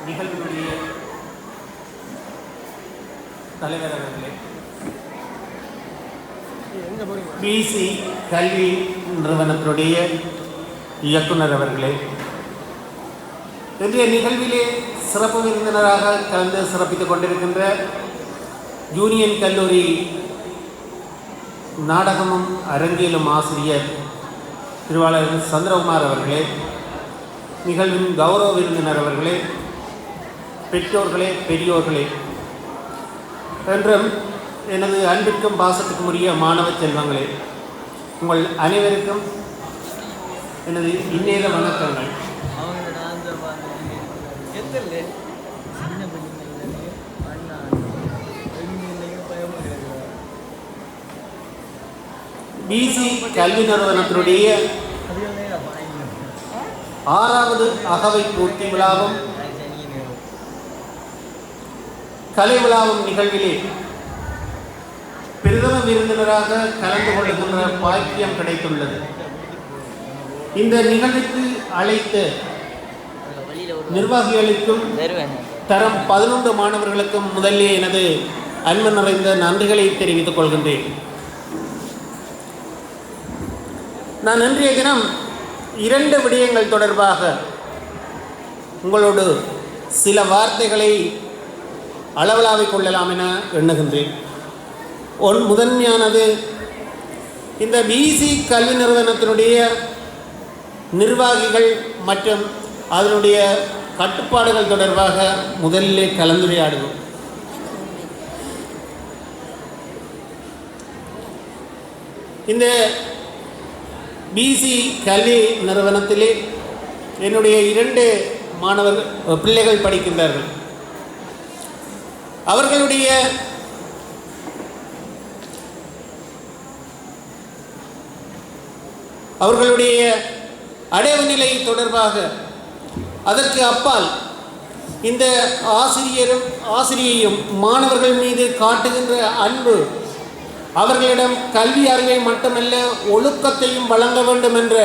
நிகழ்வுடைய தலைவர் அவர்களே, பிசி கல்வி நிறுவனத்தினுடைய இயக்குனர் அவர்களே, இன்றைய நிகழ்விலே சிறப்பு விருந்தினராக கலந்து சிறப்பித்துக் கொண்டிருக்கின்ற யூனியன் கல்லூரி நாடகமும் அரங்கியலும் ஆசிரியர் திருவாளர் சந்திரகுமார் அவர்களே, நிகழ்வின் கௌரவ விருந்தினர் அவர்களே, பெற்றோர்களே, பெரியோர்களே என்றும் எனது அன்பிற்கும் பாசத்துக்கும் உரிய மாணவ செல்வங்களே, உங்கள் அனைவருக்கும் எனது இந்நேர வணக்கங்கள். பிசி கல்வி நிறுவனத்தினுடைய 6வது அகவை பூர்த்தி விழாவும் கலை விழாவும் நிகழ்விலே பிரதம விருந்தினராக கலந்து கொள்கின்ற பாக்கியம் கிடைத்துள்ளது. இந்த நிகழ்வுக்கு அழைத்த நிர்வாகிகளுக்கும் தரம் 11 மாணவர்களுக்கும் முதலே எனது அன்பு நிறைந்த நன்றிகளை தெரிவித்துக் கொள்கின்றேன். நான் இன்றைய தினம் 2 விடயங்கள் தொடர்பாக உங்களோடு சில வார்த்தைகளை அளவலாவிக் கொள்ளலாம் என எண்ணுகின்றேன். முதன்மையானது, இந்த பிசி கல்வி நிறுவனத்தினுடைய நிர்வாகிகள் மற்றும் அதனுடைய கட்டுப்பாடுகள் தொடர்பாக முதலிலே கலந்துரையாடுவோம். இந்த பிசி கல்வி நிறுவனத்திலே என்னுடைய 2 பிள்ளைகள் படிக்கின்றார்கள். அவர்களுடைய அடைவு நிலை தொடர்பாக அதற்கு அப்பால் இந்த ஆசிரியையும் மாணவர்கள் மீது காட்டுகின்ற அன்பு, அவர்களிடம் கல்வி அறிவை மட்டுமல்ல ஒழுக்கத்தையும் வழங்க வேண்டும் என்ற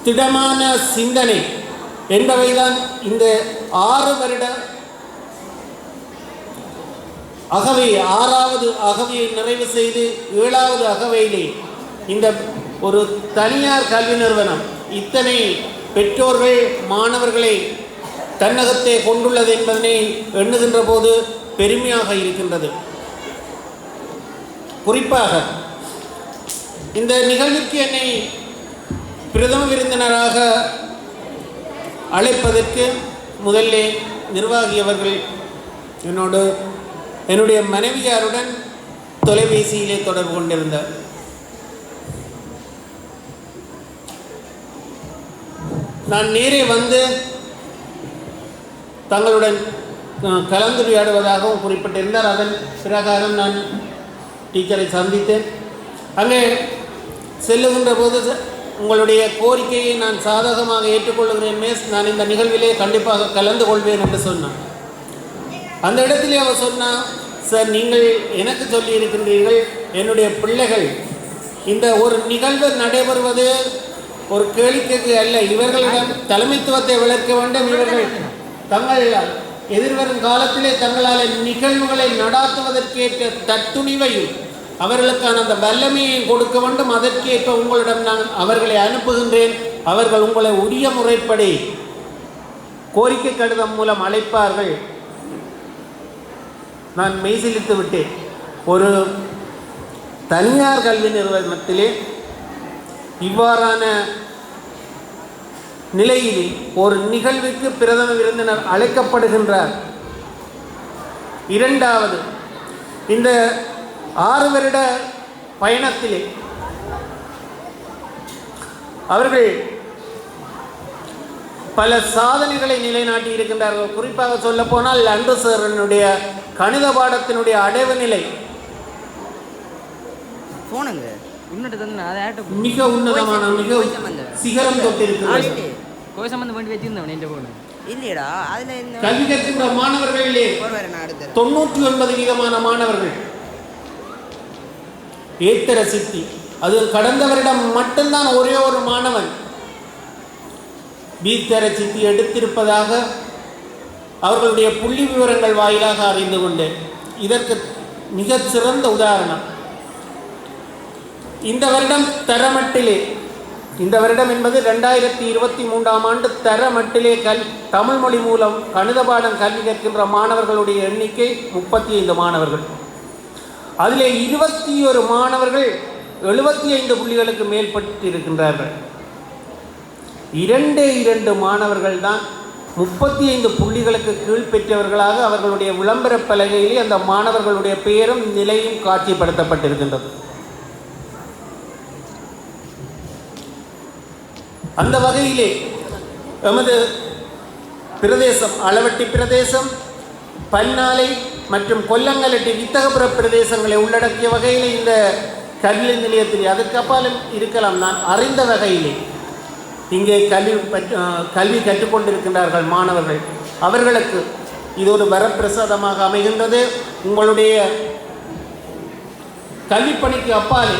திடமான சிந்தனை என்பவைதான் இந்த 6 வருட அகவை 6வது அகவையை நிறைவு செய்து 7வது அகவையிலே இந்த ஒரு தனியார் கல்வி நிறுவனம் இத்தனை பெற்றோர்கள் மாணவர்களை தன்னகத்தை கொண்டுள்ளது என்பதனை எண்ணுகின்ற போது பெருமையாக இருக்கின்றது. குறிப்பாக இந்த நிகழ்வுக்கு என்னை பிரதம விருந்தினராக அழைப்பதற்கு முதல்லே நிர்வாகியவர்கள் என்னுடைய மனைவியாருடன் தொலைபேசியிலே தொடர்பு கொண்டிருந்தார். நான் நேரே வந்து தங்களுடன் கலந்துரையாடுவதாகவும் குறிப்பிட்டிருந்தார். அதன் பிரகாரம் நான் டீச்சரை சந்தித்தேன். அங்கே செல்லுகின்ற போது, உங்களுடைய கோரிக்கையை நான் சாதகமாக ஏற்றுக்கொள்கிறேன் மிஸ், நான் இந்த நிகழ்விலே கண்டிப்பாக கலந்து கொள்வேன் என்று சொன்னான். அந்த இடத்திலே அவர் சொன்னான், சார் நீங்கள் எனக்கு சொல்லி இருக்கின்றீர்கள், என்னுடைய பிள்ளைகள் இந்த ஒரு நிகழ்வு நடைபெறுவது ஒரு கேளிக்கைக்கு அல்ல, இவர்களிடம் தலைமைத்துவத்தை வளர்க்க வேண்டும், இவர்கள் தங்கள் எதிர்வரும் காலத்திலே தங்களால் நிகழ்வுகளை நடாத்துவதற்கேற்ற தத்துணிவையும் அவர்களுக்கான அந்த வல்லமையை கொடுக்க வேண்டும். அதற்கேற்ப உங்களிடம் நான் அவர்களை அனுப்புகின்றேன். அவர்கள் உங்களை உரிய முறைப்படி கோரிக்கை கடிதம் மூலம் அழைப்பார்கள். நான் மெய்சிலித்து விட்டேன். ஒரு தனியார் கல்வி நிறுவனத்திலே இவ்வாறான நிலையில் ஒரு நிகழ்வுக்கு பிரதம விருந்தினர் அழைக்கப்படுகின்றார். 2வது, இந்த 6 வருட பயணத்திலே அவர்கள் பல சாதனைகளை நிலைநாட்டி இருக்கின்றார்கள். குறிப்பாக சொல்ல போனால் அன்று சாரனுடைய கணித பாடத்தினுடைய அடைவு நிலை மிக உன்னதமான, மிக சிகரம் தொட்டிருக்கிறது. கல்வி கற்கின்ற மாணவர்களிலே 99% மாணவர்கள் ஏத்தர சித்தி. அது கடந்த வருடம் மட்டும்தான் ஒரே ஒரு மாணவன் பீத்தர சித்தி எடுத்திருப்பதாக அவர்களுடைய புள்ளி விவரங்கள் வாயிலாக அறிந்து கொண்டேன். இதற்கு மிகச் சிறந்த உதாரணம் இந்த வருடம் தரமட்டிலே, இந்த வருடம் என்பது 2023ஆம் ஆண்டு தரமட்டிலே தமிழ் மொழி மூலம் கணித பாடம் கல்வி கற்கின்ற மாணவர்களுடைய எண்ணிக்கை 35 மாணவர்கள். அதிலே 21 மாணவர்கள் 75 புள்ளிகளுக்கு மேற்பட்டிருக்கின்றார்கள். 2 மாணவர்கள் தான் 35 புள்ளிகளுக்கு கீழ் பெற்றவர்களாக அவர்களுடைய விளம்பர பலகையிலே அந்த மாணவர்களுடைய பெயரும் நிலையும் காட்சிப்படுத்தப்பட்டிருக்கின்றது. அந்த வகையிலே எமது பிரதேசம் அளவட்டி பிரதேசம், பன்னாலை மற்றும் கொல்லங்கலட்டி வித்தகபுர பிரதேசங்களை உள்ளடக்கிய வகையில் இந்த கல்வி நிலையத்தில் அதற்கு அப்பாலும் இருக்கலாம். நான் அறிந்த வகையிலே இங்கே கல்வி கற்றுக்கொண்டிருக்கின்றார்கள் மாணவர்கள். அவர்களுக்கு இது ஒரு வரப்பிரசாதமாக அமைகின்றது. உங்களுடைய கல்விப்பணிக்கு அப்பாலே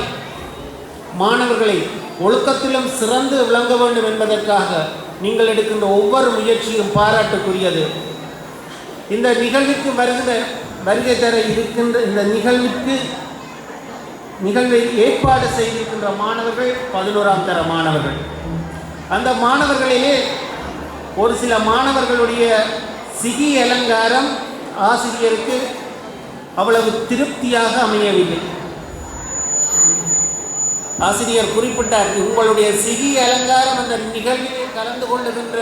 மாணவர்களை ஒழுக்கத்திலும் சிறந்து விளங்க வேண்டும் என்பதற்காக நீங்கள் எடுக்கின்ற ஒவ்வொரு முயற்சியும் பாராட்டுக்குரியது. இந்த நிகழ்வுக்கு வருகை தர இருக்கின்ற இந்த நிகழ்வை ஏற்பாடு செய்திருக்கின்ற மாணவர்கள் 11ஆம் தர மாணவர்கள். அந்த மாணவர்களிலே ஒரு சில மாணவர்களுடைய சிகி அலங்காரம் ஆசிரியருக்கு அவ்வளவு திருப்தியாக அமையவில்லை. ஆசிரியர் குறிப்பிட்டார், உங்களுடைய சிகி அலங்காரம் அந்த நிகழ்விலே கலந்து கொள்ளுகின்ற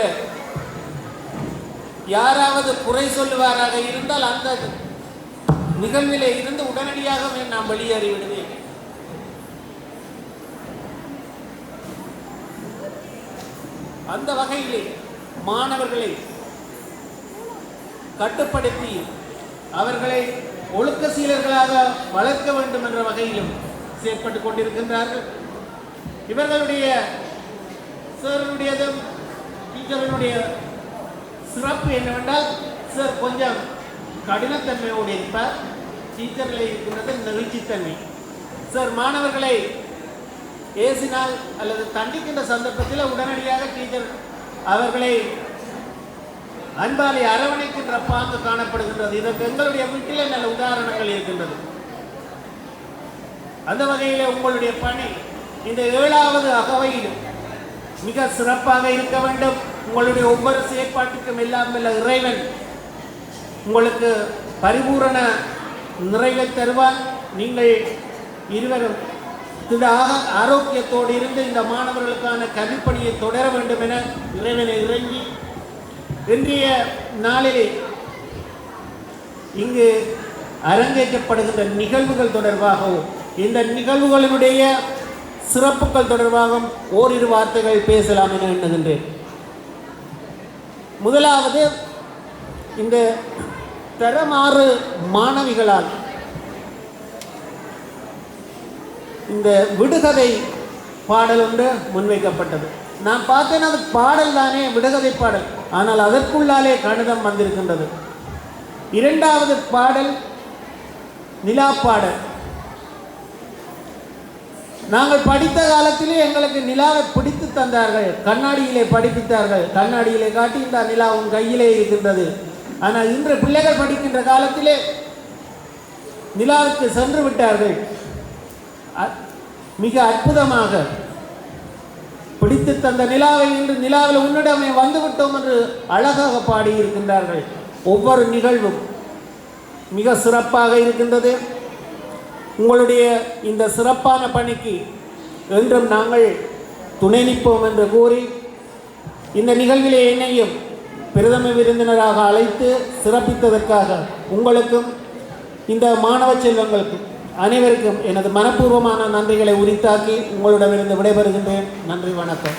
யாராவது குறை சொல்லுவாராக இருந்தால் அந்த நிகழ்விலே இருந்து உடனடியாகவே நாம் வெளியேறிவிடுவேன். அந்த வகையிலே மாணவர்களை கட்டுப்படுத்தி அவர்களை ஒழுக்க சீலர்களாக வளர்க்க வேண்டும் என்ற வகையிலும் செயற்பட்டு கொண்டிருக்கின்றார்கள். இவர்களுடைய சாருடையதும் டீச்சர்களுடைய சிறப்பு என்னவென்றால், சார் கொஞ்சம் கடினத்தன்மையோடு இருப்பார், டீச்சர்களை இருக்கின்றது நெகிழ்ச்சித்தன்மை. சார் மாணவர்களை ஏசினால் அல்லது தண்டிக்கின்ற சந்தர்ப்பத்தில் உடனடியாக டீச்சர் அவர்களை அன்பாலை அரவணைக்கின்ற பாங்கு காணப்படுகின்றது. இதற்கு எங்களுடைய வீட்டிலே நல்ல உதாரணங்கள் இருக்கின்றது. அந்த வகையில் உங்களுடைய பணி இந்த 7வது அகவையிலும் மிக சிறப்பாக இருக்க வேண்டும். உங்களுடைய ஒவ்வொரு செயற்பாட்டுக்கும் எல்லாம் இறைவன் உங்களுக்கு பரிபூரண நிறைவை தருவார். நீங்கள் இருவரும் ஆரோக்கியத்தோடு இருந்து இந்த மாணவர்களுக்கான கல்விப்பணியை தொடர வேண்டும் என இறைவனை இறங்கி இன்றைய நாளிலே இங்கு அரங்கேற்றப்படுகின்ற நிகழ்வுகள் தொடர்பாகவும் இந்த நிகழ்வுகளினுடைய சிறப்புகள் தொடர்பாகவும் ஓரிரு வார்த்தைகள் பேசலாம் என எண்ணுகின்றேன். முதலாவது, இந்த தரமாறு மாணவிகளால் இந்த விடுகதை பாடல் ஒன்று முன்வைக்கப்பட்டது. நான் பார்த்தேன், அது பாடல் தானே, விடுகதை பாடல். ஆனால் அதற்குள்ளாலே கணிதம் வந்திருக்கின்றது. 2வது பாடல் நிலா பாடல். நாங்கள் படித்த காலத்திலே எங்களுக்கு நிலாவை பிடித்து தந்தார்கள், கண்ணாடியிலே படிப்பித்தார்கள். கண்ணாடியிலே காட்டி இந்த நிலா உன் கையிலே இருக்கின்றது. ஆனால் இன்று பிள்ளைகள் படிக்கின்ற காலத்திலே நிலாவுக்கு சென்று விட்டார்கள். மிக அற்புதமாக பிடித்து தந்த நிலாவை இன்று நிலாவில் உன்னிடமே வந்துவிட்டோம் என்று அழகாக பாடியிருக்கின்றார்கள். ஒவ்வொரு நிகழ்வும் மிக சிறப்பாக இருக்கின்றது. உங்களுடைய இந்த சிறப்பான பணிக்கு என்றும் நாங்கள் துணை நிற்போம் என்று கூறி, இந்த நிகழ்விலே என்னையும் பிரதம விருந்தினராக அழைத்து சிறப்பித்ததற்காக உங்களுக்கும் இந்த மாணவ செல்வங்களுக்கும் அனைவருக்கும் எனது மனப்பூர்வமான நன்றிகளை உரித்தாக்கி உங்களிடமிருந்து விடைபெறுகின்றேன். நன்றி, வணக்கம்.